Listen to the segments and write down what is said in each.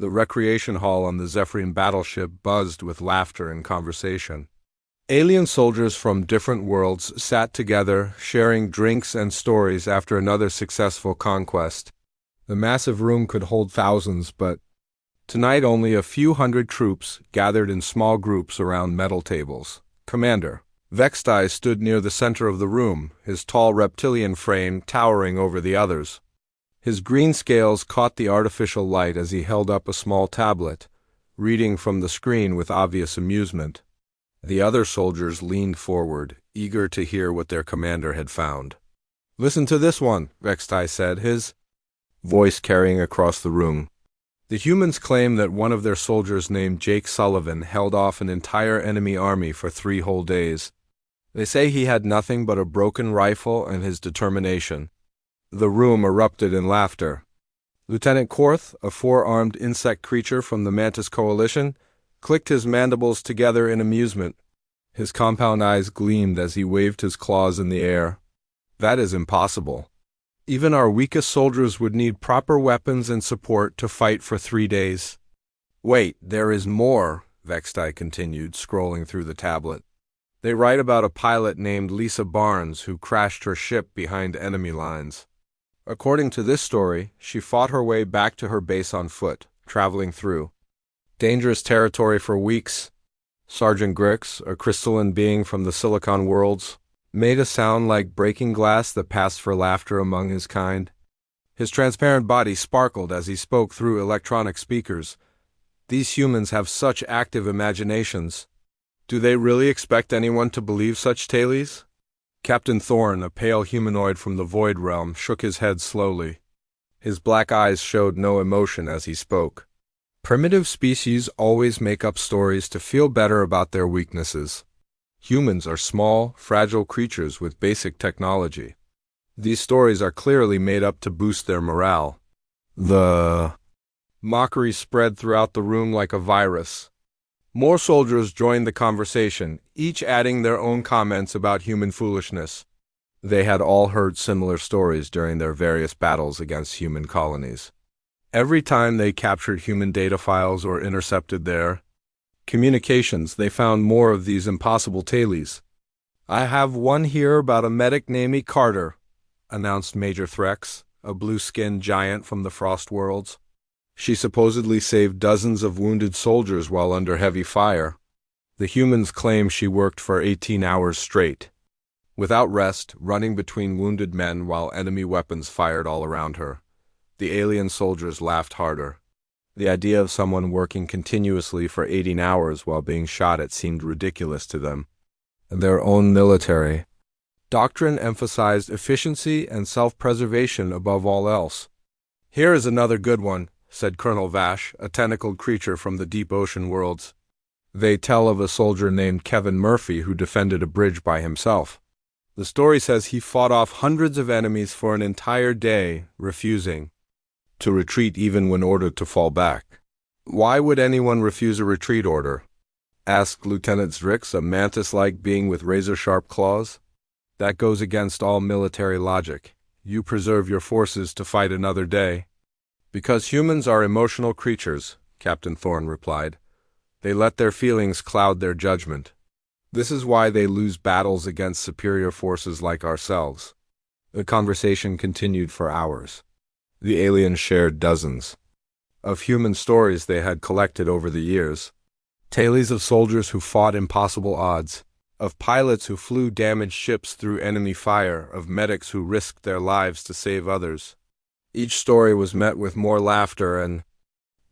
The recreation hall on the Zephyrian battleship buzzed with laughter and conversation. Alien soldiers from different worlds sat together, sharing drinks and stories after another successful conquest. The massive room could hold thousands, but tonight only a few hundred troops gathered in small groups around metal tables. Commander Vextai stood near the center of the room, his tall reptilian frame towering over the others. His green scales caught the artificial light as he held up a small tablet, reading from the screen with obvious amusement. The other soldiers leaned forward, eager to hear what their commander had found. "Listen to this one," Vextai said, his voice carrying across the room. The humans claim that one of their soldiers named Jake Sullivan held off an entire enemy army for 3 whole days. They say he had nothing but a broken rifle and his determination. The room erupted in laughter. Lieutenant Korth, a 4-armed insect creature from the Mantis Coalition, clicked his mandibles together in amusement. His compound eyes gleamed as he waved his claws in the air. "That is impossible. Even our weakest soldiers would need proper weapons and support to fight for 3 days. "Wait, there is more," Vextai continued, scrolling through the tablet. "They write about a pilot named Lisa Barnes who crashed her ship behind enemy lines. According to this story, she fought her way back to her base on foot, traveling through dangerous territory for weeks. Sergeant Grix, a crystalline being from the Silicon worlds, made a sound like breaking glass that passed for laughter among his kind. His transparent body sparkled as he spoke through electronic speakers. These humans have such active imaginations. Do they really expect anyone to believe such tales?" Captain Thorne, a pale humanoid from the Void Realm, shook his head slowly. His black eyes showed no emotion as he spoke. "Primitive species always make up stories to feel better about their weaknesses. Humans are small, fragile creatures with basic technology. These stories are clearly made up to boost their morale." The mockery spread throughout the room like a virus. More soldiers joined the conversation, each adding their own comments about human foolishness. They had all heard similar stories during their various battles against human colonies. Every time they captured human data files or intercepted their communications, they found more of these impossible tales. "I have one here about a medic named Carter," announced Major Threx, a blue-skinned giant from the Frost worlds. "She supposedly saved dozens of wounded soldiers while under heavy fire. The humans claim she worked for 18 hours straight, without rest, running between wounded men while enemy weapons fired all around her." The alien soldiers laughed harder. The idea of someone working continuously for 18 hours while being shot at seemed ridiculous to them. Their own military doctrine emphasized efficiency and self-preservation above all else. "Here is another good one," said Colonel Vash, a tentacled creature from the deep ocean worlds. "They tell of a soldier named Kevin Murphy who defended a bridge by himself. The story says he fought off hundreds of enemies for an entire day, refusing to retreat even when ordered to fall back." "Why would anyone refuse a retreat order?" asked Lieutenant Zrix, a mantis-like being with razor-sharp claws. "That goes against all military logic. You preserve your forces to fight another day." "Because humans are emotional creatures," Captain Thorne replied. "They let their feelings cloud their judgment. This is why they lose battles against superior forces like ourselves." The conversation continued for hours. The aliens shared dozens of human stories they had collected over the years. Tales of soldiers who fought impossible odds, of pilots who flew damaged ships through enemy fire, of medics who risked their lives to save others. Each story was met with more laughter and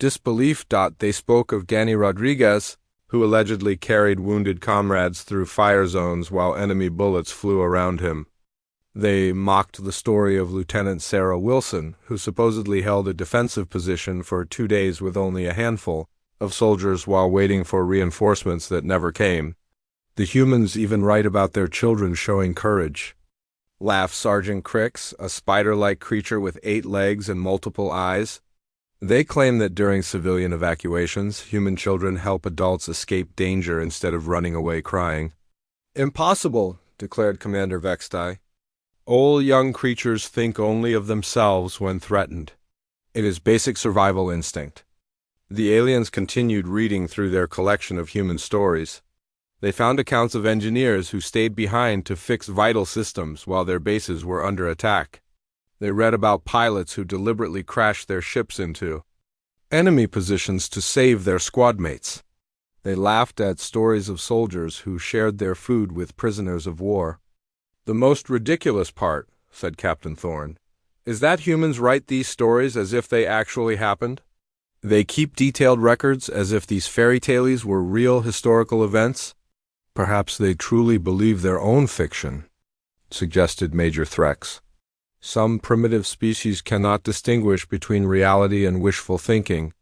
disbelief. They spoke of Danny Rodriguez, who allegedly carried wounded comrades through fire zones while enemy bullets flew around him. They mocked the story of Lieutenant Sarah Wilson, who supposedly held a defensive position for 2 days with only a handful of soldiers while waiting for reinforcements that never came. The humans even write about their children showing courage. Laughed Sergeant Crix, a spider-like creature with 8 legs and multiple eyes. They claim that during civilian evacuations, human children help adults escape danger instead of running away crying. "Impossible," declared Commander Vextai. "All young creatures think only of themselves when threatened. It is basic survival instinct." The aliens continued reading through their collection of human stories. They found accounts of engineers who stayed behind to fix vital systems while their bases were under attack. They read about pilots who deliberately crashed their ships into enemy positions to save their squad mates. They laughed at stories of soldiers who shared their food with prisoners of war. "The most ridiculous part," said Captain Thorne, "is that humans write these stories as if they actually happened. They keep detailed records as if these fairy tales were real historical events. Perhaps they truly believe their own fiction," suggested Major Threx. "Some primitive species cannot distinguish between reality and wishful thinking."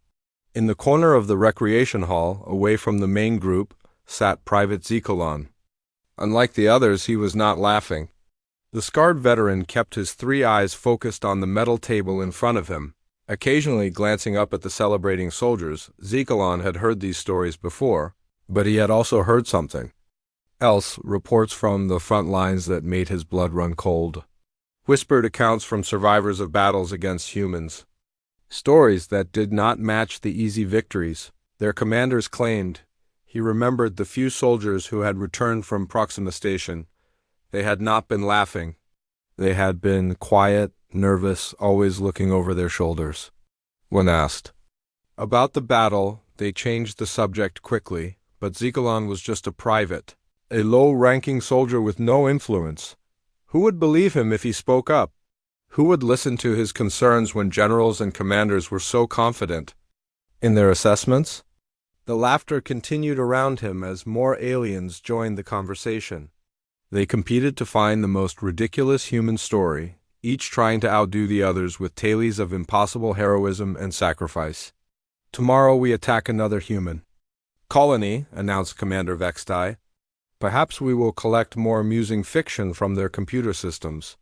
In the corner of the recreation hall, away from the main group, sat Private Zekalon. Unlike the others, he was not laughing. The scarred veteran kept his three eyes focused on the metal table in front of him, occasionally glancing up at the celebrating soldiers. Zekalon had heard these stories before, but he had also heard something else, reports from the front lines that made his blood run cold. Whispered accounts from survivors of battles against humans. Stories that did not match the easy victories their commanders claimed. He remembered the few soldiers who had returned from Proxima Station. They had not been laughing. They had been quiet, nervous, always looking over their shoulders. When asked about the battle, they changed the subject quickly, but Zekalon was just a private, a low-ranking soldier with no influence. Who would believe him if he spoke up? Who would listen to his concerns when generals and commanders were so confident in their assessments? The laughter continued around him as more aliens joined the conversation. They competed to find the most ridiculous human story, each trying to outdo the others with tales of impossible heroism and sacrifice. "Tomorrow we attack another human colony," announced Commander Vextai. "Perhaps we will collect more amusing fiction from their computer systems."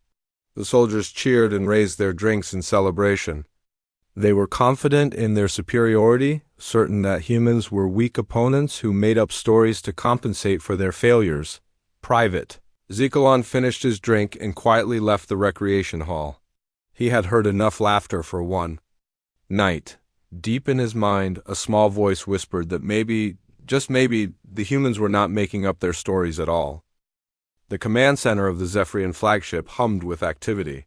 The soldiers cheered and raised their drinks in celebration. They were confident in their superiority, certain that humans were weak opponents who made up stories to compensate for their failures. Private Zekalon finished his drink and quietly left the recreation hall. He had heard enough laughter for one night. Deep in his mind, a small voice whispered that maybe, just maybe, the humans were not making up their stories at all. The command center of the Zephyrian flagship hummed with activity.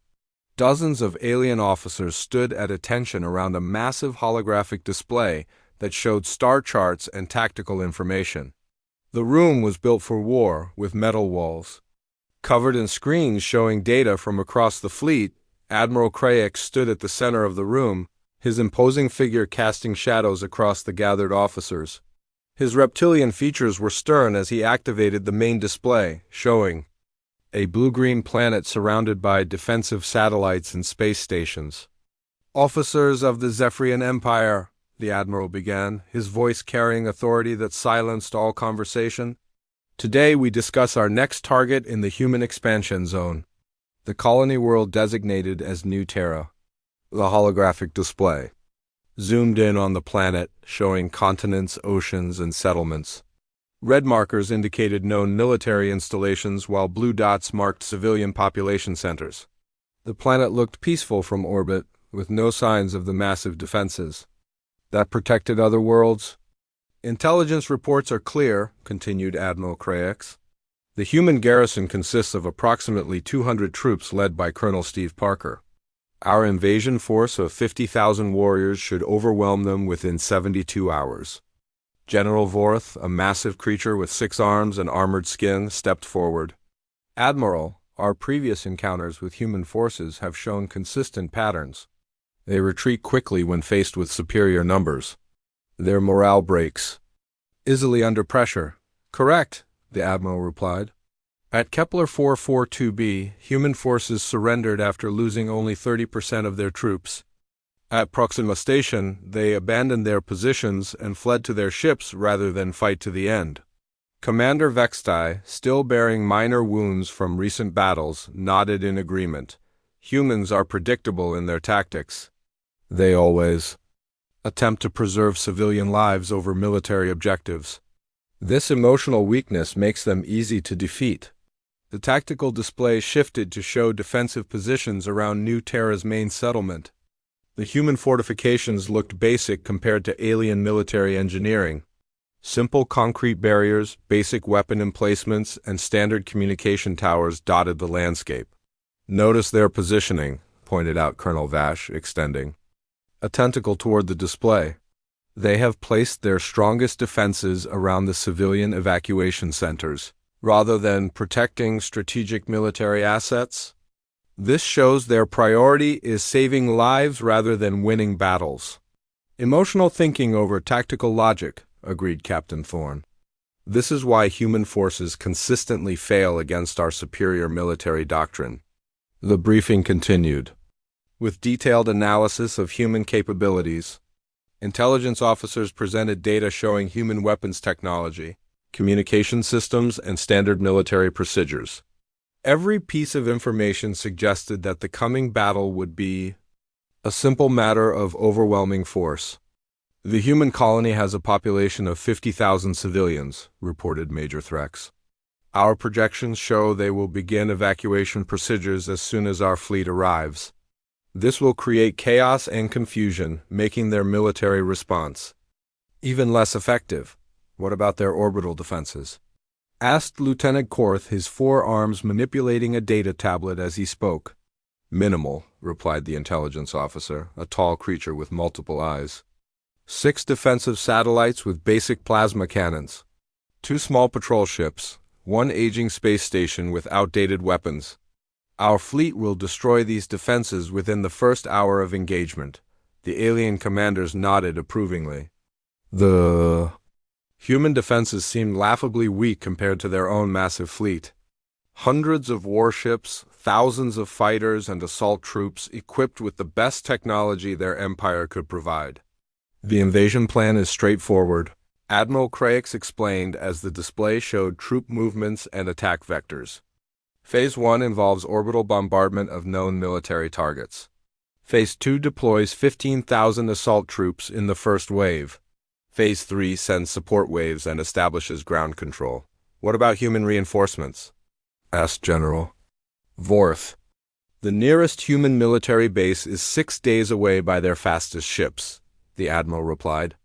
Dozens of alien officers stood at attention around a massive holographic display that showed star charts and tactical information. The room was built for war, with metal walls covered in screens showing data from across the fleet. Admiral Kraix stood at the center of the room, his imposing figure casting shadows across the gathered officers. His reptilian features were stern as he activated the main display, showing a blue-green planet surrounded by defensive satellites and space stations. "Officers of the Zephyrian Empire," the Admiral began, his voice carrying authority that silenced all conversation. "Today we discuss our next target in the human expansion zone, the colony world designated as New Terra." The holographic display zoomed in on the planet, showing continents, oceans, and settlements. Red markers indicated known military installations, while blue dots marked civilian population centers. The planet looked peaceful from orbit, with no signs of the massive defenses that protected other worlds. "Intelligence reports are clear," continued Admiral Kraix. "The human garrison consists of approximately 200 troops led by Colonel Steve Parker. Our invasion force of 50,000 warriors should overwhelm them within 72 hours. General Vorth, a massive creature with 6 arms and armored skin, stepped forward. "Admiral, our previous encounters with human forces have shown consistent patterns. They retreat quickly when faced with superior numbers. Their morale breaks easily under pressure." "Correct," the Admiral replied. "At Kepler 442b, human forces surrendered after losing only 30% of their troops. At Proxima Station, they abandoned their positions and fled to their ships rather than fight to the end." Commander Vextai, still bearing minor wounds from recent battles, nodded in agreement. "Humans are predictable in their tactics. They always attempt to preserve civilian lives over military objectives. This emotional weakness makes them easy to defeat." The tactical display shifted to show defensive positions around New Terra's main settlement. The human fortifications looked basic compared to alien military engineering. Simple concrete barriers, basic weapon emplacements, and standard communication towers dotted the landscape. "Notice their positioning," pointed out Colonel Vash, extending a tentacle toward the display. "They have placed their strongest defenses around the civilian evacuation centers, rather than protecting strategic military assets. This shows their priority is saving lives rather than winning battles." "Emotional thinking over tactical logic," agreed Captain Thorne. "This is why human forces consistently fail against our superior military doctrine." The briefing continued. With detailed analysis of human capabilities, intelligence officers presented data showing human weapons technology, communication systems, and standard military procedures. Every piece of information suggested that the coming battle would be a simple matter of overwhelming force. "The human colony has a population of 50,000 civilians," reported Major Threx. "Our projections show they will begin evacuation procedures as soon as our fleet arrives. This will create chaos and confusion, making their military response even less effective." "What about their orbital defenses?" asked Lieutenant Korth, his forearms manipulating a data tablet as he spoke. "Minimal," replied the intelligence officer, a tall creature with multiple eyes. 6 defensive satellites with basic plasma cannons, 2 small patrol ships, 1 aging space station with outdated weapons. Our fleet will destroy these defenses within the first hour of engagement." The alien commanders nodded approvingly. The human defenses seemed laughably weak compared to their own massive fleet. Hundreds of warships, thousands of fighters and assault troops equipped with the best technology their empire could provide. "The invasion plan is straightforward," Admiral Craix explained as the display showed troop movements and attack vectors. "Phase 1 involves orbital bombardment of known military targets. Phase 2 deploys 15,000 assault troops in the first wave. Phase 3 sends support waves and establishes ground control." "What about human reinforcements?" asked General Vorth. "The nearest human military base is 6 days away by their fastest ships," the Admiral replied.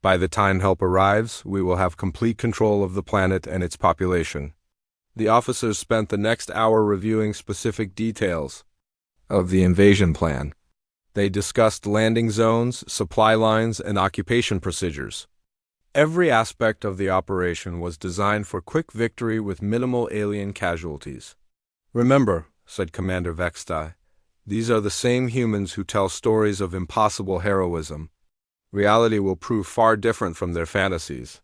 "By the time help arrives, we will have complete control of the planet and its population." The officers spent the next hour reviewing specific details of the invasion plan. They discussed landing zones, supply lines, and occupation procedures. Every aspect of the operation was designed for quick victory with minimal alien casualties. "Remember," said Commander Vextai, "these are the same humans who tell stories of impossible heroism. Reality will prove far different from their fantasies.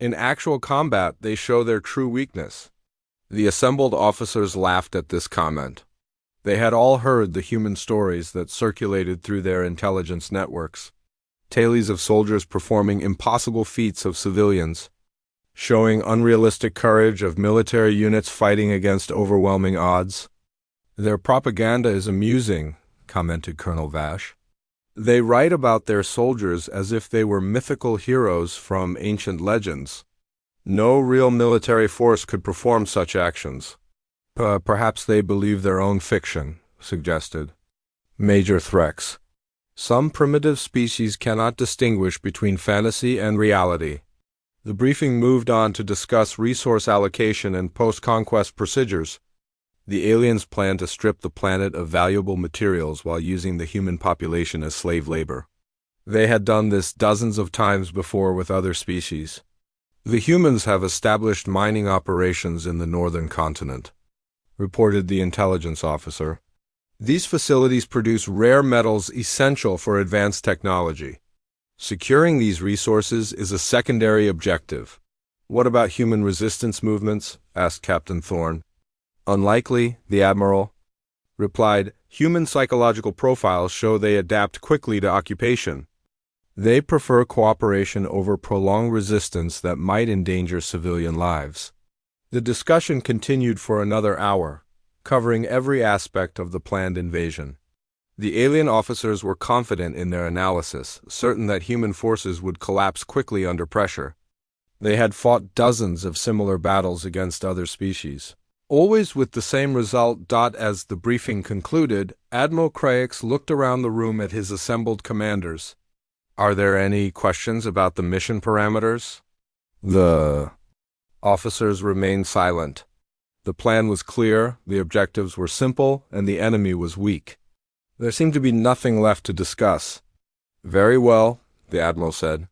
In actual combat, they show their true weakness." The assembled officers laughed at this comment. They had all heard the human stories that circulated through their intelligence networks. Tales of soldiers performing impossible feats of civilians, showing unrealistic courage of military units fighting against overwhelming odds. "Their propaganda is amusing," commented Colonel Vash. "They write about their soldiers as if they were mythical heroes from ancient legends. No real military force could perform such actions." "Perhaps they believe their own fiction," suggested Major Threx. "Some primitive species cannot distinguish between fantasy and reality." The briefing moved on to discuss resource allocation and post-conquest procedures. The aliens planned to strip the planet of valuable materials while using the human population as slave labor. They had done this dozens of times before with other species. "The humans have established mining operations in the northern continent," reported the intelligence officer. "These facilities produce rare metals essential for advanced technology. Securing these resources is a secondary objective." "What about human resistance movements?" asked Captain Thorne. "Unlikely," the Admiral replied. "Human psychological profiles show they adapt quickly to occupation. They prefer cooperation over prolonged resistance that might endanger civilian lives." The discussion continued for another hour, covering every aspect of the planned invasion. The alien officers were confident in their analysis, certain that human forces would collapse quickly under pressure. They had fought dozens of similar battles against other species. Always with the same result. As the briefing concluded, Admiral Craix looked around the room at his assembled commanders. Are there any questions about the mission parameters? The officers remained silent. The plan was clear, the objectives were simple, and the enemy was weak. There seemed to be nothing left to discuss. Very well, the Admiral said.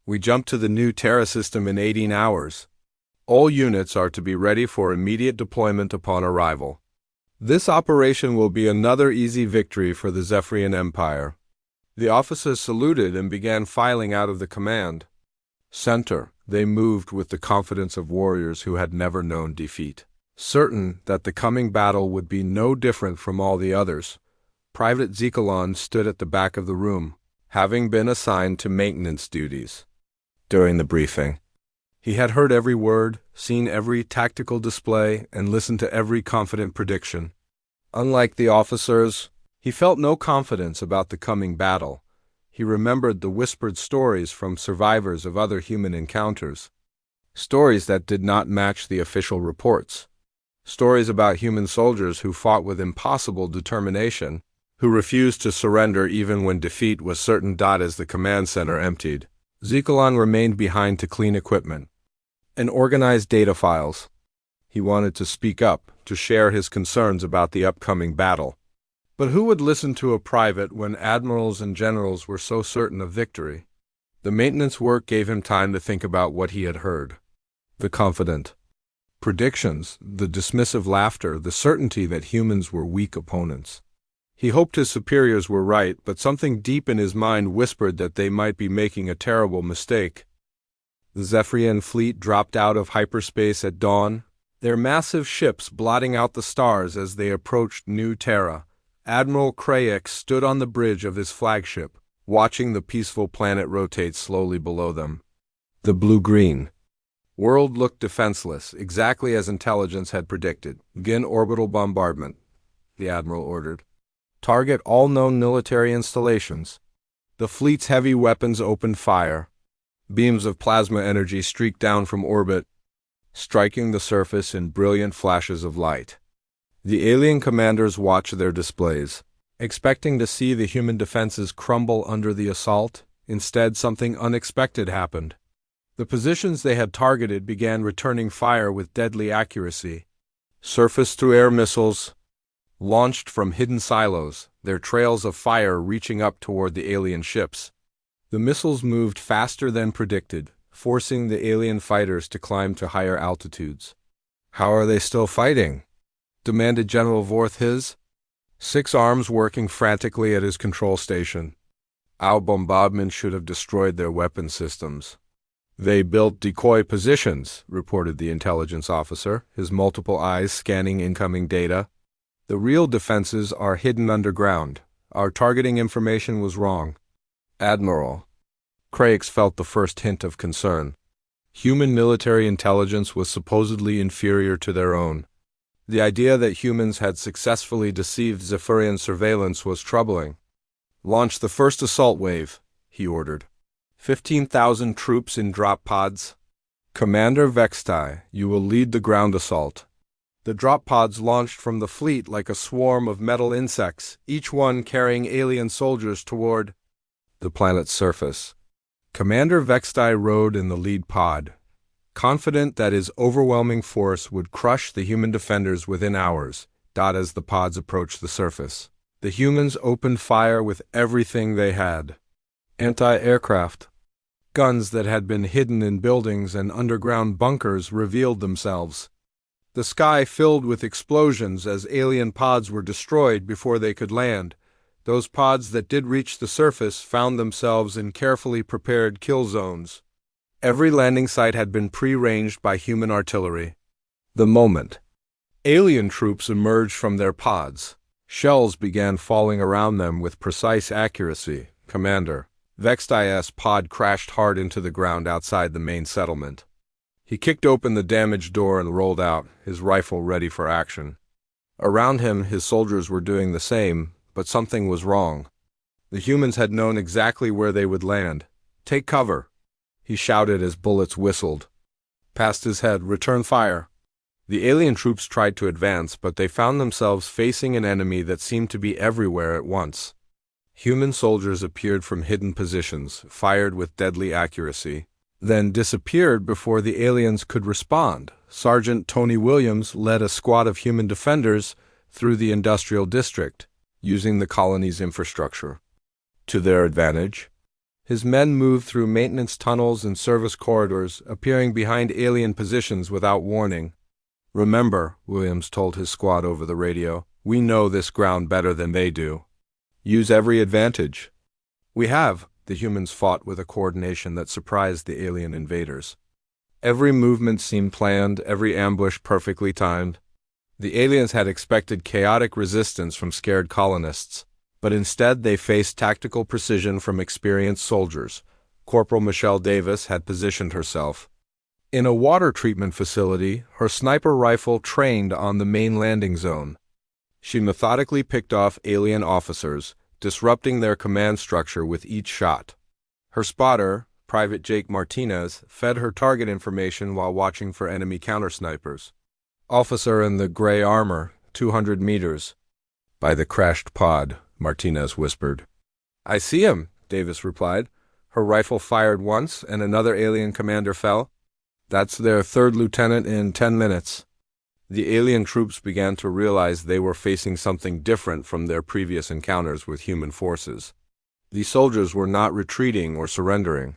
We jump to the new Terra system in 18 hours. All units are to be ready for immediate deployment upon arrival. This operation will be another easy victory for the Zephyrian Empire. The officers saluted and began filing out of the command center. They moved with the confidence of warriors who had never known defeat. Certain that the coming battle would be no different from all the others, Private Zekalon stood at the back of the room, having been assigned to maintenance duties. During the briefing, he had heard every word, seen every tactical display, and listened to every confident prediction. Unlike the officers, he felt no confidence about the coming battle. He remembered the whispered stories from survivors of other human encounters. Stories that did not match the official reports. Stories about human soldiers who fought with impossible determination, who refused to surrender even when defeat was certain. As the command center emptied, Zekalon remained behind to clean equipment and organize data files. He wanted to speak up, to share his concerns about the upcoming battle. But who would listen to a private when admirals and generals were so certain of victory? The maintenance work gave him time to think about what he had heard. The confident predictions, the dismissive laughter, the certainty that humans were weak opponents. He hoped his superiors were right, but something deep in his mind whispered that they might be making a terrible mistake. The Zephyrian fleet dropped out of hyperspace at dawn, their massive ships blotting out the stars as they approached New Terra. Admiral Craix stood on the bridge of his flagship, watching the peaceful planet rotate slowly below them. The blue-green world looked defenseless, exactly as intelligence had predicted. Begin orbital bombardment, the Admiral ordered. Target all known military installations. The fleet's heavy weapons opened fire. Beams of plasma energy streaked down from orbit, striking the surface in brilliant flashes of light. The alien commanders watched their displays, expecting to see the human defenses crumble under the assault. Instead, something unexpected happened. The positions they had targeted began returning fire with deadly accuracy. Surface-to-air missiles launched from hidden silos, their trails of fire reaching up toward the alien ships. The missiles moved faster than predicted, forcing the alien fighters to climb to higher altitudes. How are they still fighting? Demanded General Vorth, 6 arms working frantically at his control station. Our bombardment should have destroyed their weapon systems. They built decoy positions, reported the intelligence officer, his multiple eyes scanning incoming data. The real defenses are hidden underground. Our targeting information was wrong. Admiral Craix felt the first hint of concern. Human military intelligence was supposedly inferior to their own. The idea that humans had successfully deceived Zephyrian surveillance was troubling. Launch the first assault wave, he ordered. 15,000 troops in drop pods. Commander Vextai, you will lead the ground assault. The drop pods launched from the fleet like a swarm of metal insects, each one carrying alien soldiers toward the planet's surface. Commander Vextai rode in the lead pod, confident that his overwhelming force would crush the human defenders within hours. As the pods approached the surface, the humans opened fire with everything they had. Anti-aircraft guns that had been hidden in buildings and underground bunkers revealed themselves. The sky filled with explosions as alien pods were destroyed before they could land. Those pods that did reach the surface found themselves in carefully prepared kill zones. Every landing site had been pre-ranged by human artillery. The moment alien troops emerged from their pods, shells began falling around them with precise accuracy. Commander Vextai's pod crashed hard into the ground outside the main settlement. He kicked open the damaged door and rolled out, his rifle ready for action. Around him, his soldiers were doing the same, but something was wrong. The humans had known exactly where they would land. Take cover, he shouted as bullets whistled past his head. Return fire. The alien troops tried to advance, but they found themselves facing an enemy that seemed to be everywhere at once. Human soldiers appeared from hidden positions, fired with deadly accuracy, then disappeared before the aliens could respond. Sergeant Tony Williams led a squad of human defenders through the industrial district, using the colony's infrastructure to their advantage. His men moved through maintenance tunnels and service corridors, appearing behind alien positions without warning. "Remember," Williams told his squad over the radio, "we know this ground better than they do. Use every advantage." "We have," the humans fought with a coordination that surprised the alien invaders. Every movement seemed planned, every ambush perfectly timed. The aliens had expected chaotic resistance from scared colonists, but instead they faced tactical precision from experienced soldiers. Corporal Michelle Davis had positioned herself in a water treatment facility, her sniper rifle trained on the main landing zone. She methodically picked off alien officers, disrupting their command structure with each shot. Her spotter, Private Jake Martinez, fed her target information while watching for enemy counter-snipers. "Officer in the gray armor, 200 meters. By the crashed pod," Martinez whispered. "I see him," Davis replied. Her rifle fired once, and another alien commander fell. "That's their third lieutenant in 10 minutes. The alien troops began to realize they were facing something different from their previous encounters with human forces. These soldiers were not retreating or surrendering.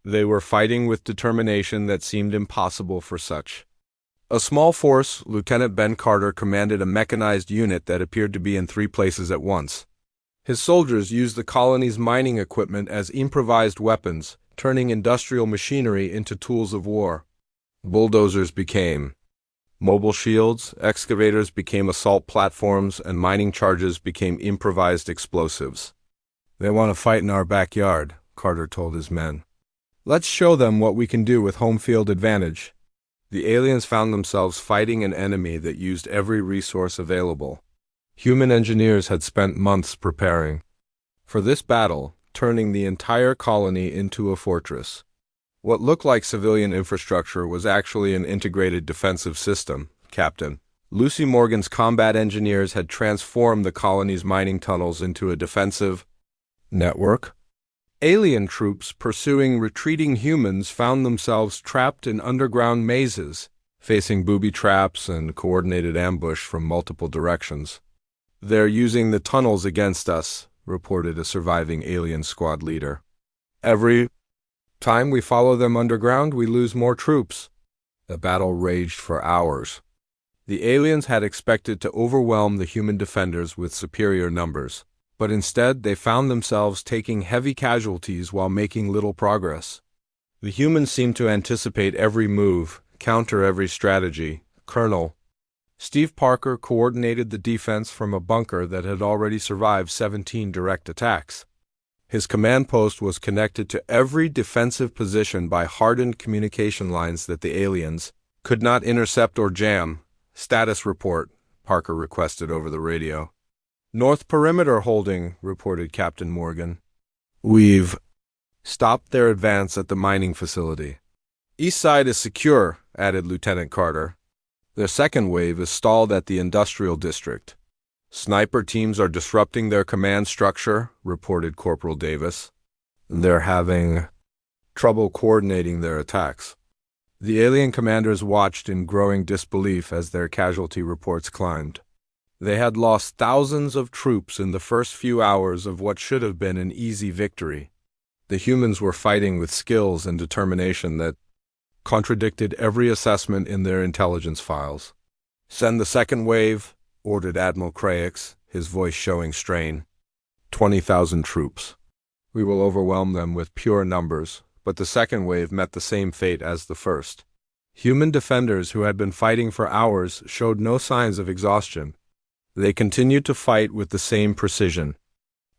They were fighting with determination that seemed impossible for such. A small force, Lieutenant Ben Carter commanded a mechanized unit that appeared to be in 3 places at once. His soldiers used the colony's mining equipment as improvised weapons, turning industrial machinery into tools of war. Bulldozers became mobile shields, excavators became assault platforms, and mining charges became improvised explosives. "They want to fight in our backyard," Carter told his men. "Let's show them what we can do with home field advantage." The aliens found themselves fighting an enemy that used every resource available. Human engineers had spent months preparing for this battle, turning the entire colony into a fortress. What looked like civilian infrastructure was actually an integrated defensive system. Captain Lucy Morgan's combat engineers had transformed the colony's mining tunnels into a defensive network. Alien troops pursuing retreating humans found themselves trapped in underground mazes, facing booby traps and coordinated ambush from multiple directions. "They're using the tunnels against us," reported a surviving alien squad leader. "Every time we follow them underground, we lose more troops." The battle raged for hours. The aliens had expected to overwhelm the human defenders with superior numbers, but instead they found themselves taking heavy casualties while making little progress. The humans seemed to anticipate every move, counter every strategy. Colonel Steve Parker coordinated the defense from a bunker that had already survived 17 direct attacks. His command post was connected to every defensive position by hardened communication lines that the aliens could not intercept or jam. "Status report," Parker requested over the radio. "North perimeter holding," reported Captain Morgan. "We've stopped their advance at the mining facility." "East side is secure," added Lieutenant Carter. "Their second wave is stalled at the industrial district." "Sniper teams are disrupting their command structure," reported Corporal Davis. "They're having trouble coordinating their attacks." The alien commanders watched in growing disbelief as their casualty reports climbed. They had lost thousands of troops in the first few hours of what should have been an easy victory. The humans were fighting with skills and determination that contradicted every assessment in their intelligence files. "Send the second wave," ordered Admiral Craix, his voice showing strain. 20,000 troops. "We will overwhelm them with pure numbers," but the second wave met the same fate as the first. Human defenders who had been fighting for hours showed no signs of exhaustion. They continued to fight with the same precision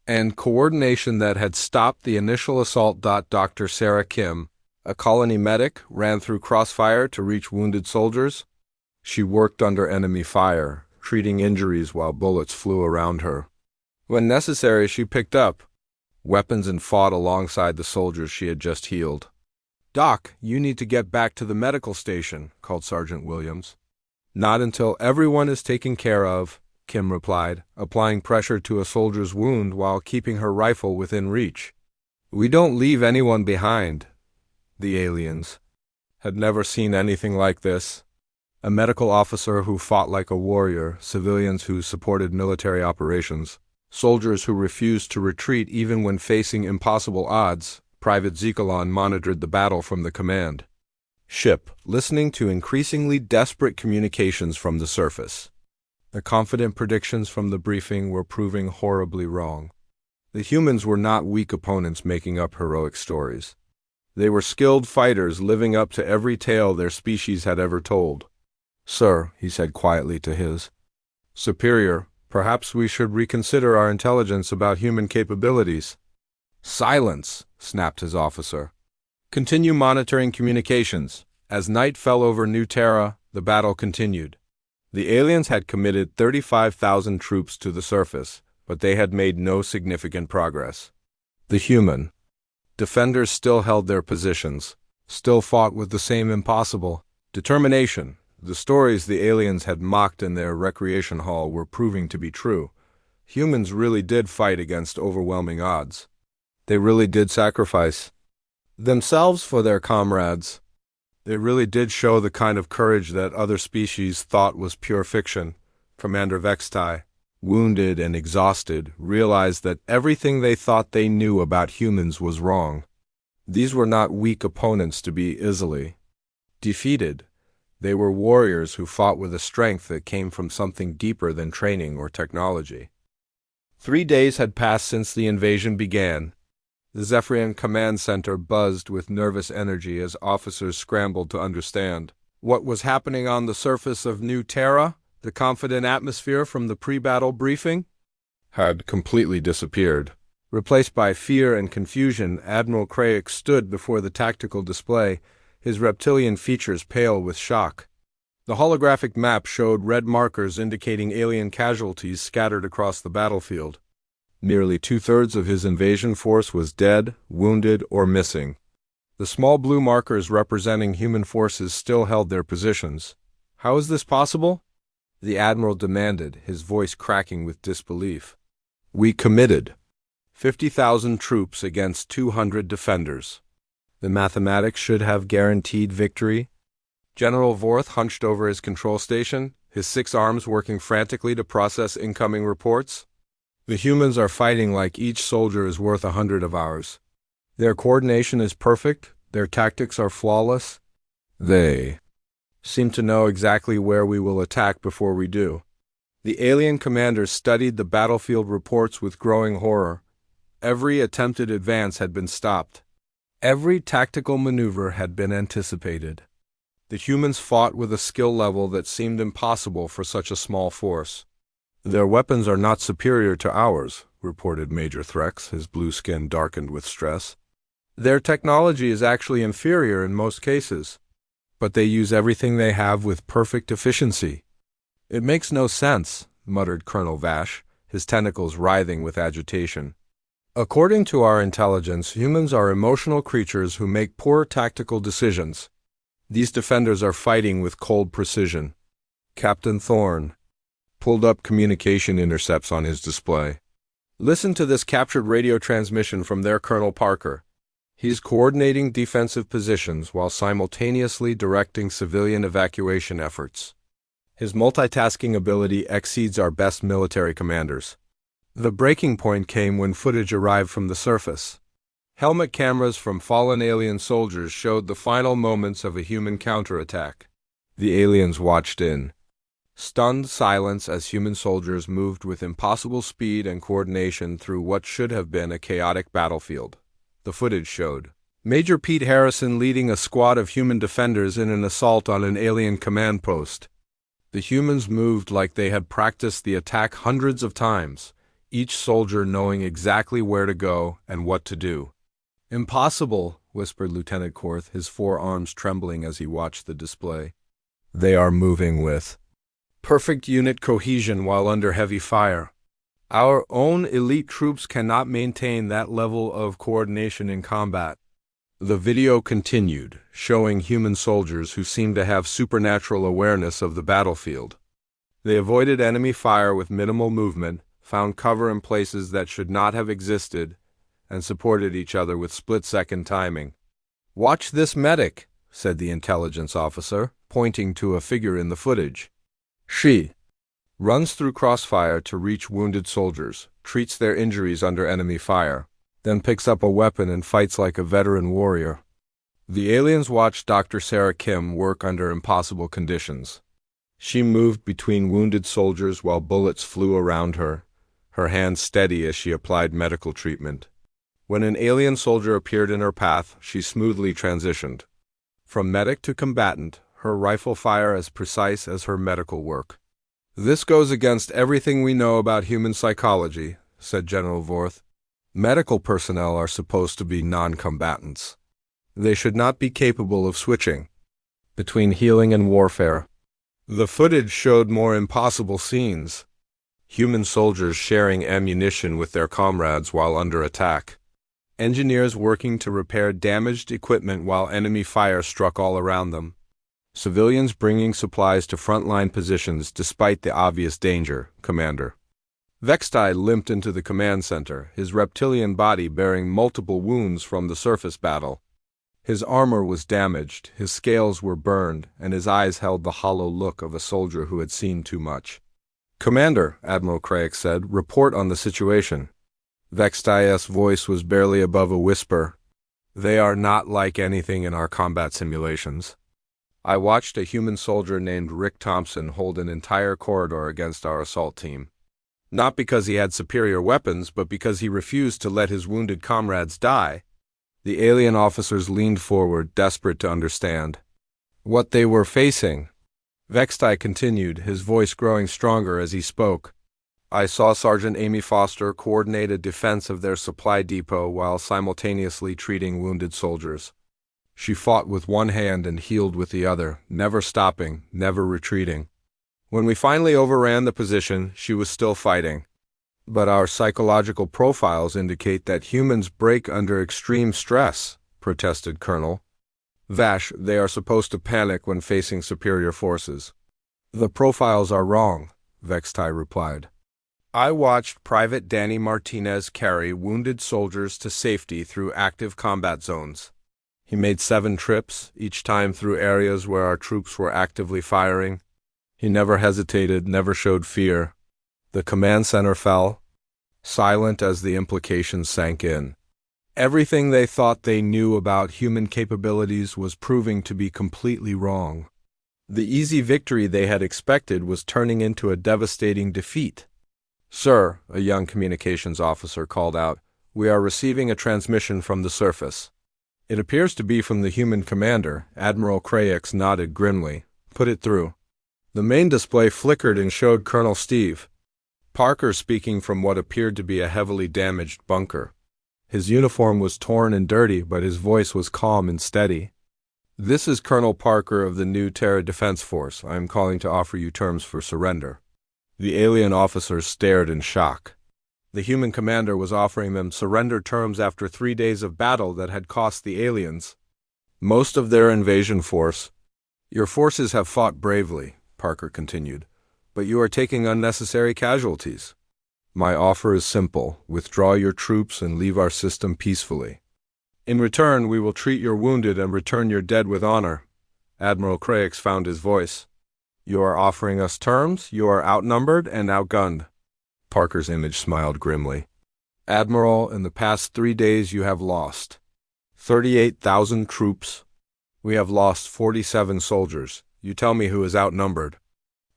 and coordination that had stopped the initial assault. Dr. Sarah Kim, a colony medic, ran through crossfire to reach wounded soldiers. She worked under enemy fire, treating injuries while bullets flew around her. When necessary, she picked up weapons and fought alongside the soldiers she had just healed. "Doc, you need to get back to the medical station," called Sergeant Williams. Not until everyone is taken care of, Kim replied, applying pressure to a soldier's wound while keeping her rifle within reach. We don't leave anyone behind. The aliens had never seen anything like this. A medical officer who fought like a warrior, civilians who supported military operations, soldiers who refused to retreat even when facing impossible odds. Private Zekalon monitored the battle from the command ship, listening to increasingly desperate communications from the surface. The confident predictions from the briefing were proving horribly wrong. The humans were not weak opponents making up heroic stories. They were skilled fighters living up to every tale their species had ever told. Sir, he said quietly to his superior, perhaps we should reconsider our intelligence about human capabilities. Silence, snapped his officer. Continue monitoring communications. As night fell over New Terra, the battle continued. The aliens had committed 35,000 troops to the surface, but they had made no significant progress. The human defenders still held their positions, still fought with the same impossible determination. The stories the aliens had mocked in their recreation hall were proving to be true. Humans really did fight against overwhelming odds. They really did sacrifice themselves for their comrades. They really did show the kind of courage that other species thought was pure fiction. Commander Vextai, wounded and exhausted, realized that everything they thought they knew about humans was wrong. These were not weak opponents to be easily defeated. They were warriors who fought with a strength that came from something deeper than training or technology. 3 days had passed since the invasion began. The Zephyrian command center buzzed with nervous energy as officers scrambled to understand what was happening on the surface of New Terra. The confident atmosphere from the pre-battle briefing had completely disappeared. Replaced by fear and confusion, Admiral Craik stood before the tactical display, his reptilian features pale with shock. The holographic map showed red markers indicating alien casualties scattered across the battlefield. Nearly 2/3 of his invasion force was dead, wounded, or missing. The small blue markers representing human forces still held their positions. How is this possible? The Admiral demanded, his voice cracking with disbelief. We committed 50,000 troops against 200 defenders. The mathematics should have guaranteed victory. General Vorth hunched over his control station, his 6 arms working frantically to process incoming reports. The humans are fighting like each soldier is worth 100 of ours. Their coordination is perfect, their tactics are flawless. They seem to know exactly where we will attack before we do. The alien commanders studied the battlefield reports with growing horror. Every attempted advance had been stopped. Every tactical maneuver had been anticipated. The humans fought with a skill level that seemed impossible for such a small force. Their weapons are not superior to ours, reported Major Threx, his blue skin darkened with stress. Their technology is actually inferior in most cases, but they use everything they have with perfect efficiency. It makes no sense, muttered Colonel Vash, his tentacles writhing with agitation. According to our intelligence, humans are emotional creatures who make poor tactical decisions. These defenders are fighting with cold precision. Captain Thorne pulled up communication intercepts on his display. Listen to this captured radio transmission from their Colonel Parker. He's coordinating defensive positions while simultaneously directing civilian evacuation efforts. His multitasking ability exceeds our best military commanders. The breaking point came when footage arrived from the surface. Helmet cameras from fallen alien soldiers showed the final moments of a human counterattack. The aliens watched in stunned silence as human soldiers moved with impossible speed and coordination through what should have been a chaotic battlefield. The footage showed Major Pete Harrison leading a squad of human defenders in an assault on an alien command post. The humans moved like they had practiced the attack hundreds of times, each soldier knowing exactly where to go and what to do. Impossible, whispered Lieutenant Korth, his 4 arms trembling as he watched the display. They are moving with perfect unit cohesion while under heavy fire. Our own elite troops cannot maintain that level of coordination in combat. The video continued, showing human soldiers who seemed to have supernatural awareness of the battlefield. They avoided enemy fire with minimal movement, found cover in places that should not have existed, and supported each other with split-second timing. "Watch this medic," said the intelligence officer, pointing to a figure in the footage. She runs through crossfire to reach wounded soldiers, treats their injuries under enemy fire, then picks up a weapon and fights like a veteran warrior. The aliens watched Dr. Sarah Kim work under impossible conditions. She moved between wounded soldiers while bullets flew around her, her hands steady as she applied medical treatment. When an alien soldier appeared in her path, she smoothly transitioned. From medic to combatant, her rifle fire as precise as her medical work. "This goes against everything we know about human psychology," said General Vorth. "Medical personnel are supposed to be non-combatants. They should not be capable of switching between healing and warfare." The footage showed more impossible scenes. Human soldiers sharing ammunition with their comrades while under attack. Engineers working to repair damaged equipment while enemy fire struck all around them. Civilians bringing supplies to frontline positions despite the obvious danger, Commander. Vextai limped into the command center, his reptilian body bearing multiple wounds from the surface battle. His armor was damaged, his scales were burned, and his eyes held the hollow look of a soldier who had seen too much. "Commander," Admiral Craig said, "report on the situation." Vextai's voice was barely above a whisper. "They are not like anything in our combat simulations. I watched a human soldier named Rick Thompson hold an entire corridor against our assault team. Not because he had superior weapons, but because he refused to let his wounded comrades die." The alien officers leaned forward, desperate to understand what they were facing. Vextai continued, his voice growing stronger as he spoke. "I saw Sergeant Amy Foster coordinate a defense of their supply depot while simultaneously treating wounded soldiers. She fought with one hand and healed with the other, never stopping, never retreating. When we finally overran the position, she was still fighting. But our psychological profiles indicate that humans break under extreme stress," protested Colonel Vash. "They are supposed to panic when facing superior forces." "The profiles are wrong," Vextai replied. "I watched Private Danny Martinez carry wounded soldiers to safety through active combat zones. He made 7 trips, each time through areas where our troops were actively firing. He never hesitated, never showed fear." The command center fell, silent as the implications sank in. Everything they thought they knew about human capabilities was proving to be completely wrong. The easy victory they had expected was turning into a devastating defeat. "Sir," a young communications officer called out, "we are receiving a transmission from the surface." "It appears to be from the human commander," Admiral Kraix nodded grimly. "Put it through." The main display flickered and showed Colonel Steve Parker speaking from what appeared to be a heavily damaged bunker. His uniform was torn and dirty, but his voice was calm and steady. "This is Colonel Parker of the new Terra Defense Force. I am calling to offer you terms for surrender." The alien officers stared in shock. The human commander was offering them surrender terms after 3 days of battle that had cost the aliens most of their invasion force. "Your forces have fought bravely," Parker continued, "but you are taking unnecessary casualties. My offer is simple: withdraw your troops and leave our system peacefully. In return, we will treat your wounded and return your dead with honor." Admiral Kraix found his voice. "You are offering us terms? You are outnumbered and outgunned." Parker's image smiled grimly. "Admiral, in the past 3 days you have lost 38,000 troops. We have lost 47 soldiers. You tell me who is outnumbered."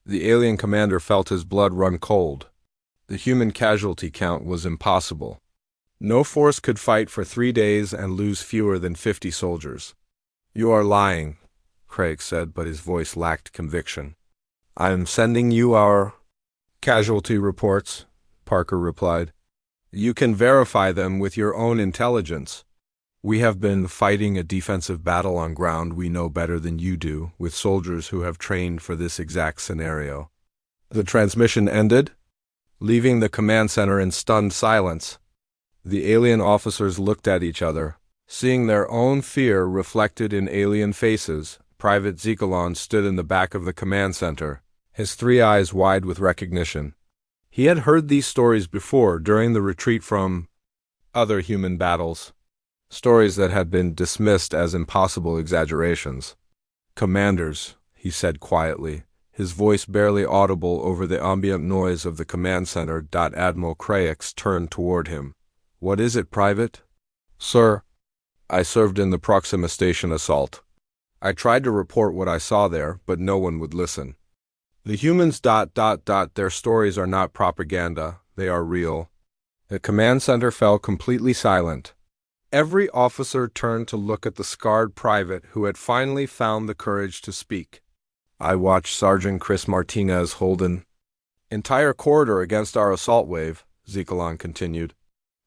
The alien commander felt his blood run cold. The human casualty count was impossible. No force could fight for 3 days and lose fewer than 50 soldiers. "You are lying," Craig said, but his voice lacked conviction. "I am sending you our casualty reports," Parker replied. "You can verify them with your own intelligence. We have been fighting a defensive battle on ground we know better than you do, with soldiers who have trained for this exact scenario." The transmission ended, leaving the command center in stunned silence. The alien officers looked at each other. Seeing their own fear reflected in alien faces, Private Zekalon stood in the back of the command center, his three eyes wide with recognition. He had heard these stories before during the retreat from other human battles, stories that had been dismissed as impossible exaggerations. "Commanders," he said quietly, his voice barely audible over the ambient noise of the command center. Admiral Kraix turned toward him. "What is it, Private?" "Sir, I served in the Proxima Station assault. I tried to report what I saw there, but no one would listen. The humans... Their stories are not propaganda, they are real." The command center fell completely silent. Every officer turned to look at the scarred private who had finally found the courage to speak. "I watched Sergeant Chris Martinez hold an entire corridor against our assault wave," Zekalon continued.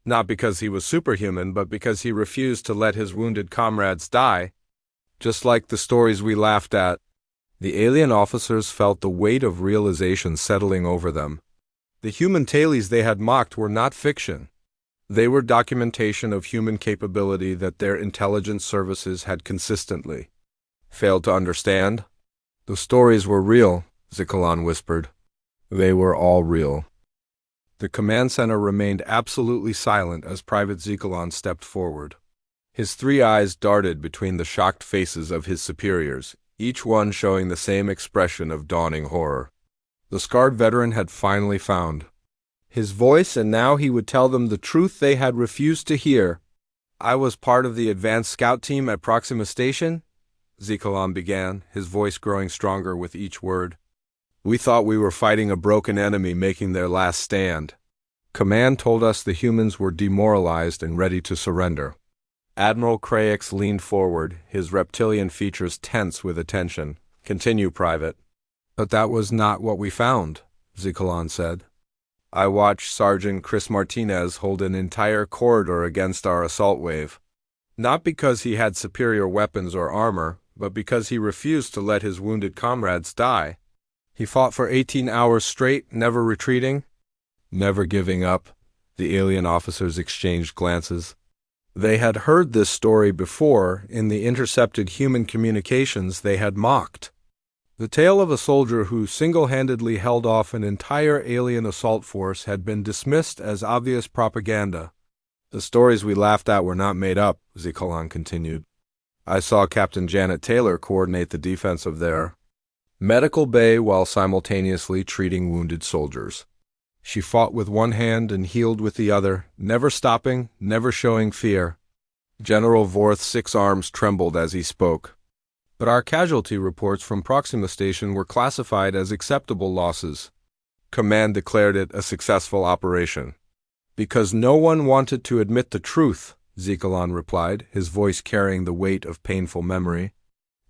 "Not because he was superhuman, but because he refused to let his wounded comrades die. Just like the stories we laughed at." The alien officers felt the weight of realization settling over them. The human tailies they had mocked were not fiction. They were documentation of human capability that their intelligence services had consistently failed to understand. "The stories were real," Zekalon whispered. "They were all real." The command center remained absolutely silent as Private Zekalon stepped forward. His three eyes darted between the shocked faces of his superiors, each one showing the same expression of dawning horror. The scarred veteran had finally found his voice, and now he would tell them the truth they had refused to hear. "I was part of the advanced scout team at Proxima Station," Zekalon began, his voice growing stronger with each word. "We thought we were fighting a broken enemy making their last stand. Command told us the humans were demoralized and ready to surrender." Admiral Kraix leaned forward, his reptilian features tense with attention. "Continue, Private." "But that was not what we found," Zekalon said. "I watched Sergeant Chris Martinez hold an entire corridor against our assault wave. Not because he had superior weapons or armor, but because he refused to let his wounded comrades die. He fought for 18 hours straight, never retreating, never giving up." The alien officers exchanged glances. They had heard this story before in the intercepted human communications they had mocked. The tale of a soldier who single-handedly held off an entire alien assault force had been dismissed as obvious propaganda. "The stories we laughed at were not made up," Zekalon continued. "I saw Captain Janet Taylor coordinate the defense of their medical bay while simultaneously treating wounded soldiers. She fought with one hand and healed with the other, never stopping, never showing fear." General Vorth's 6 arms trembled as he spoke. "But our casualty reports from Proxima Station were classified as acceptable losses. Command declared it a successful operation." "Because no one wanted to admit the truth," Zekalon replied, his voice carrying the weight of painful memory.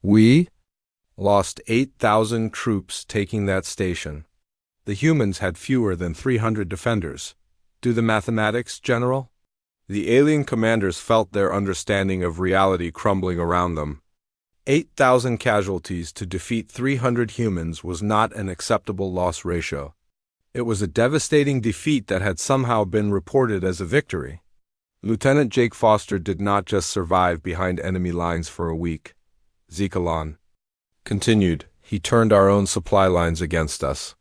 "We lost 8,000 troops taking that station. The humans had fewer than 300 defenders. Do the mathematics, General?" The alien commanders felt their understanding of reality crumbling around them. 8,000 casualties to defeat 300 humans was not an acceptable loss ratio. It was a devastating defeat that had somehow been reported as a victory. Lieutenant Jake Foster did not just survive behind enemy lines for a week. Zekalon continued. "He turned our own supply lines against us.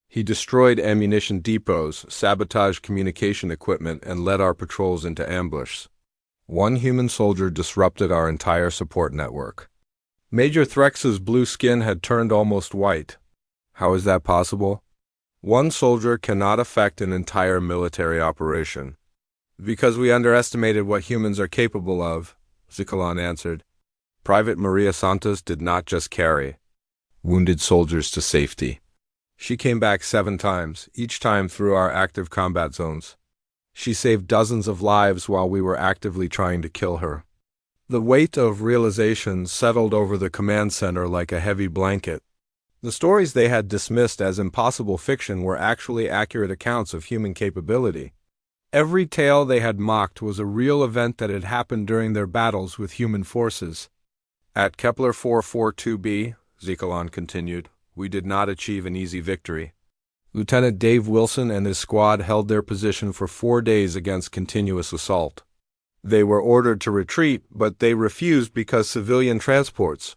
He destroyed ammunition depots, sabotaged communication equipment, and led our patrols into ambush. One human soldier disrupted our entire support network." Major Threx's blue skin had turned almost white. "How is that possible?" "One soldier cannot affect an entire military operation." "Because we underestimated what humans are capable of," Zekalon answered. "Private Maria Santos did not just carry wounded soldiers to safety. She came back 7 times, each time through our active combat zones. She saved dozens of lives while we were actively trying to kill her." The weight of realization settled over the command center like a heavy blanket. The stories they had dismissed as impossible fiction were actually accurate accounts of human capability. Every tale they had mocked was a real event that had happened during their battles with human forces. "At Kepler 442b," Zekalon continued, "we did not achieve an easy victory. Lieutenant Dave Wilson and his squad held their position for 4 days against continuous assault. They were ordered to retreat, but they refused because civilian transports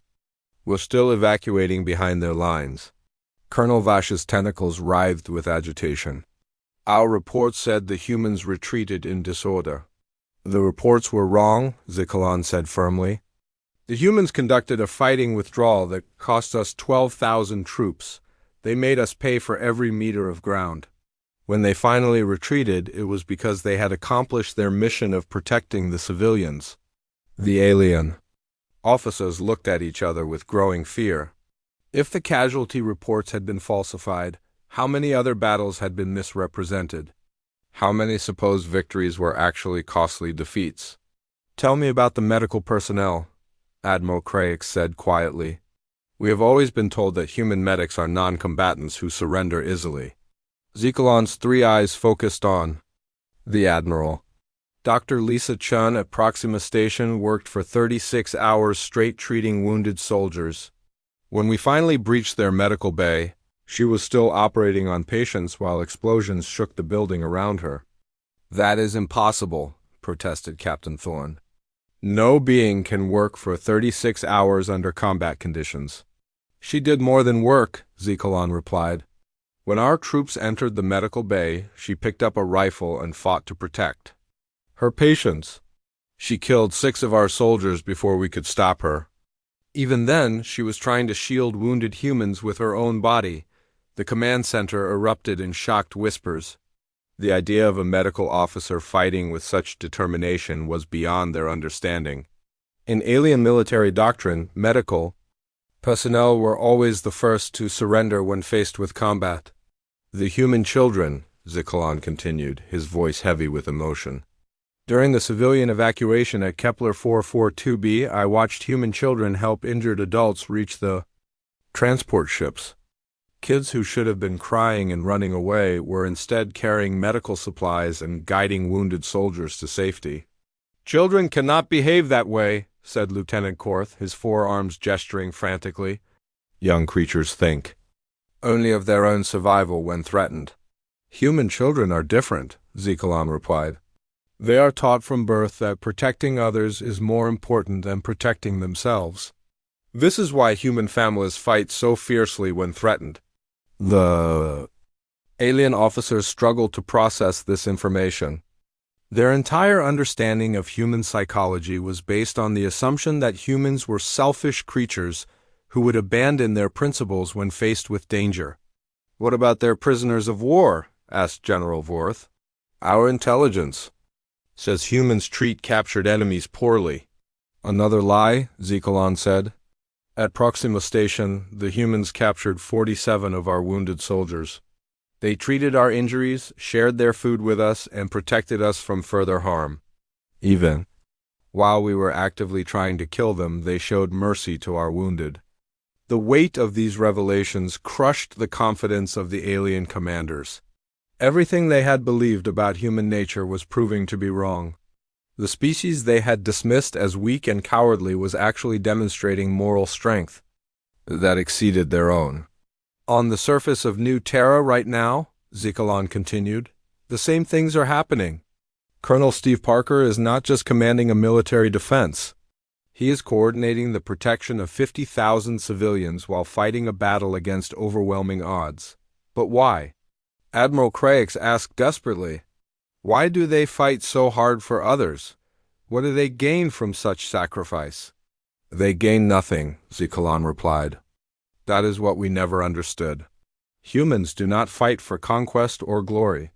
were still evacuating behind their lines. Colonel Vash's tentacles writhed with agitation. Our report said the humans retreated in disorder. The reports were wrong, Zikalan said firmly. The humans conducted a fighting withdrawal that cost us 12,000 troops. They made us pay for every meter of ground. When they finally retreated, it was because they had accomplished their mission of protecting the civilians. The alien officers looked at each other with growing fear. If the casualty reports had been falsified, how many other battles had been misrepresented? How many supposed victories were actually costly defeats? Tell me about the medical personnel, Admiral Craig said quietly. We have always been told that human medics are non-combatants who surrender easily. Zikalan's three eyes focused on the Admiral. Dr. Lisa Chun at Proxima Station worked for 36 hours straight treating wounded soldiers. When we finally breached their medical bay, she was still operating on patients while explosions shook the building around her. That is impossible, protested Captain Thorne. No being can work for 36 hours under combat conditions. She did more than work, Zikalan replied. When our troops entered the medical bay, she picked up a rifle and fought to protect her patients. She killed 6 of our soldiers before we could stop her. Even then, she was trying to shield wounded humans with her own body. The command center erupted in shocked whispers. The idea of a medical officer fighting with such determination was beyond their understanding. In alien military doctrine, medical personnel were always the first to surrender when faced with combat. The human children, Zikalan continued, his voice heavy with emotion. During the civilian evacuation at Kepler 442b, I watched human children help injured adults reach the transport ships. Kids who should have been crying and running away were instead carrying medical supplies and guiding wounded soldiers to safety. Children cannot behave that way, said Lieutenant Korth, his forearms gesturing frantically. Young creatures think only of their own survival when threatened. Human children are different, Zikalan replied. They are taught from birth that protecting others is more important than protecting themselves. This is why human families fight so fiercely when threatened. The alien officers struggled to process this information. Their entire understanding of human psychology was based on the assumption that humans were selfish creatures who would abandon their principles when faced with danger. What about their prisoners of war? Asked General Vorth. Our intelligence says humans treat captured enemies poorly. Another lie, Zikalan said. At Proxima Station, the humans captured 47 of our wounded soldiers. They treated our injuries, shared their food with us, and protected us from further harm. Even while we were actively trying to kill them, they showed mercy to our wounded. The weight of these revelations crushed the confidence of the alien commanders. Everything they had believed about human nature was proving to be wrong. The species they had dismissed as weak and cowardly was actually demonstrating moral strength that exceeded their own. On the surface of New Terra right now, Zikalan continued, the same things are happening. Colonel Steve Parker is not just commanding a military defense. He is coordinating the protection of 50,000 civilians while fighting a battle against overwhelming odds. But why? Admiral Craix asked desperately. Why do they fight so hard for others? What do they gain from such sacrifice? They gain nothing, Zikalan replied. That is what we never understood. Humans do not fight for conquest or glory.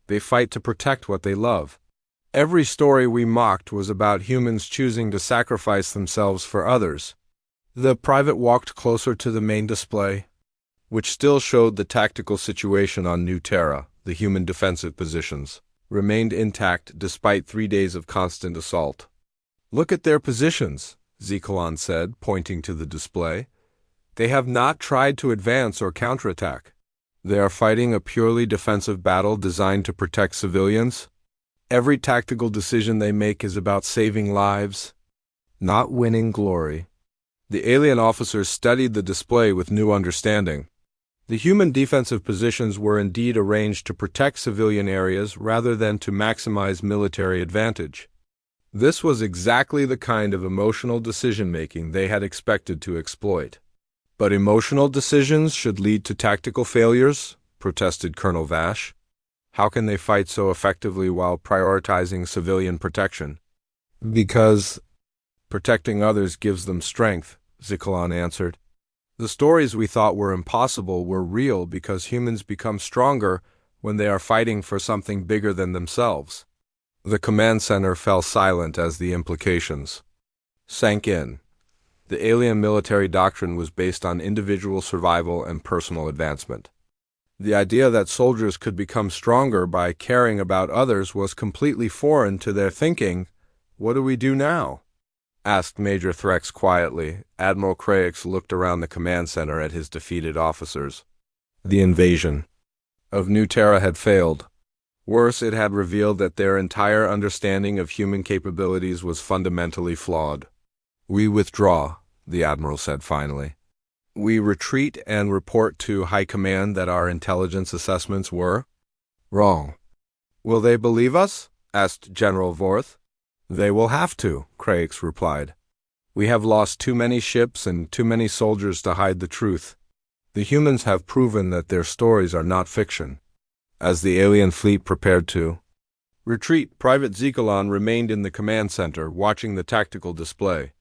They fight to protect what they love. Every story we mocked was about humans choosing to sacrifice themselves for others. The private walked closer to the main display, which still showed the tactical situation on New Terra. The human defensive positions remained intact despite 3 days of constant assault. Look at their positions, Zikalan said, pointing to the display. They have not tried to advance or counterattack. They are fighting a purely defensive battle designed to protect civilians. Every tactical decision they make is about saving lives, not winning glory. The alien officers studied the display with new understanding. The human defensive positions were indeed arranged to protect civilian areas rather than to maximize military advantage. This was exactly the kind of emotional decision-making they had expected to exploit. But emotional decisions should lead to tactical failures, protested Colonel Vash. How can they fight so effectively while prioritizing civilian protection? Because protecting others gives them strength, Zikkalon answered. The stories we thought were impossible were real because humans become stronger when they are fighting for something bigger than themselves. The command center fell silent as the implications sank in. The alien military doctrine was based on individual survival and personal advancement. The idea that soldiers could become stronger by caring about others was completely foreign to their thinking. What do we do now? Asked Major Threx quietly. Admiral Craix looked around the command center at his defeated officers. The invasion of New Terra had failed. Worse, it had revealed that their entire understanding of human capabilities was fundamentally flawed. We withdraw, the Admiral said finally. We retreat and report to High Command that our intelligence assessments were wrong. Will they believe us? Asked General Vorth. They will have to, Craix replied. We have lost too many ships and too many soldiers to hide the truth. The humans have proven that their stories are not fiction. As the alien fleet prepared to retreat, Private Zikkalon remained in the command center, watching the tactical display.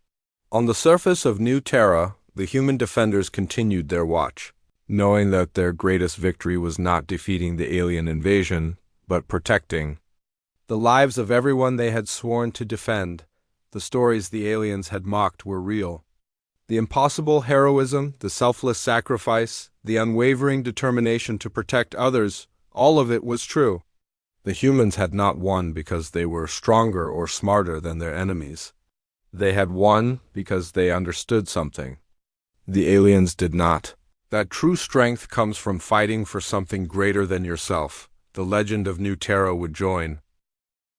On the surface of New Terra, the human defenders continued their watch, knowing that their greatest victory was not defeating the alien invasion, but protecting the lives of everyone they had sworn to defend. The stories the aliens had mocked were real. The impossible heroism, the selfless sacrifice, the unwavering determination to protect others, all of it was true. The humans had not won because they were stronger or smarter than their enemies. They had won because they understood something. The aliens did not. That true strength comes from fighting for something greater than yourself. The legend of New Terra would join.